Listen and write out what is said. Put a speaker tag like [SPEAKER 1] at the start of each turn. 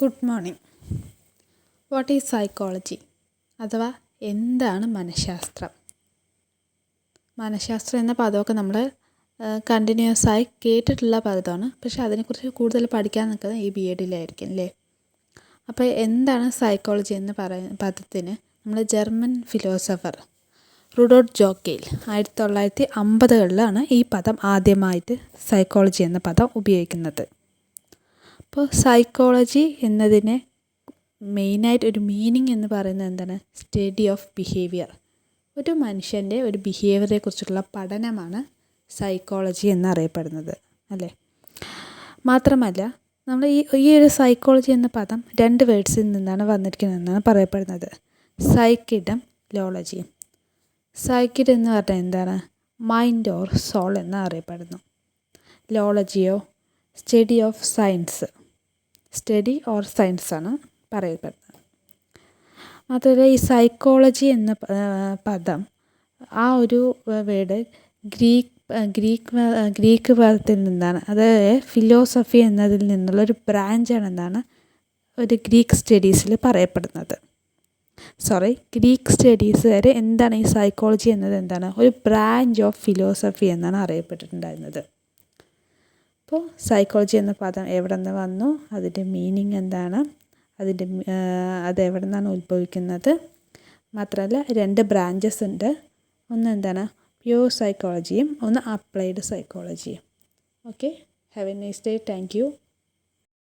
[SPEAKER 1] Good morning. What is psychology അഥവാ എന്താണ് മനഃശാസ്ത്രം? മനഃശാസ്ത്രം എന്ന പദമൊക്കെ നമ്മൾ കണ്ടിന്യൂസ് ആയി കേട്ടിട്ടുള്ള പദമാണ്. പക്ഷേ അതിനെക്കുറിച്ച് കൂടുതൽ പഠിക്കാൻ നിൽക്കുന്നത് ഈ BEdലായിരിക്കും അല്ലേ. അപ്പോൾ എന്താണ് സൈക്കോളജി എന്ന് പറയുന്ന പദത്തിന് നമ്മൾ ജർമ്മൻ ഫിലോസഫർ റുഡോൾഫ് ജോക്കെയിൽ 1950കളിലാണ് ഈ പദം ആദ്യമായിട്ട് സൈക്കോളജി എന്ന പദം ഉപയോഗിക്കുന്നത്. അപ്പോൾ സൈക്കോളജി എന്നതിനെ മെയിനായിട്ട് ഒരു മീനിങ് എന്ന് പറയുന്നത് എന്താണ്? Study of behaviour. ഒരു മനുഷ്യൻ്റെ ഒരു ബിഹേവിയറെ കുറിച്ചുള്ള പഠനമാണ് സൈക്കോളജി എന്നറിയപ്പെടുന്നത് അല്ലേ. മാത്രമല്ല നമ്മൾ ഈ ഒരു സൈക്കോളജി എന്ന പദം 2 വേർഡ്സിൽ നിന്നാണ് വന്നിരിക്കുന്നതെന്നാണ് പറയപ്പെടുന്നത്. സൈക്കിഡും ലോളജിയും. സൈക്കിഡ് എന്ന് പറഞ്ഞാൽ എന്താണ്? മൈൻഡ് ഓർ സോൾ എന്ന് അറിയപ്പെടുന്നു. ലോളജിയോ study of science, study or science ആണ് പറയപ്പെടുന്നത്. മാത്രമല്ല ഈ സൈക്കോളജി എന്ന പദം ആ ഒരു വേർഡ് ഗ്രീക്ക് പദത്തിൽ നിന്നാണ്. അതായത് ഫിലോസഫി എന്നതിൽ നിന്നുള്ളൊരു ബ്രാഞ്ചാണെന്നാണ് ഒരു ഗ്രീക്ക് സ്റ്റഡീസിൽ പറയപ്പെടുന്നത്. ഗ്രീക്ക് സ്റ്റഡീസ് വരെ എന്താണ് ഈ സൈക്കോളജി എന്നത് എന്താണ്? ഒരു ബ്രാഞ്ച് ഓഫ് ഫിലോസഫി എന്നാണ് അറിയപ്പെട്ടിട്ടുണ്ടായിരുന്നത്. അപ്പോൾ സൈക്കോളജി എന്ന പദം എവിടെ നിന്ന് വന്നു, അതിൻ്റെ മീനിങ് എന്താണ്, അതെവിടെ നിന്നാണ് ഉത്ഭവിക്കുന്നത്, മാത്രമല്ല 2 ബ്രാഞ്ചസ് ഉണ്ട്. ഒന്ന് എന്താണ്? പ്യൂർ സൈക്കോളജിയും ഒന്ന് അപ്ലൈഡ് സൈക്കോളജിയും. Okay, have a nice day. Thank U.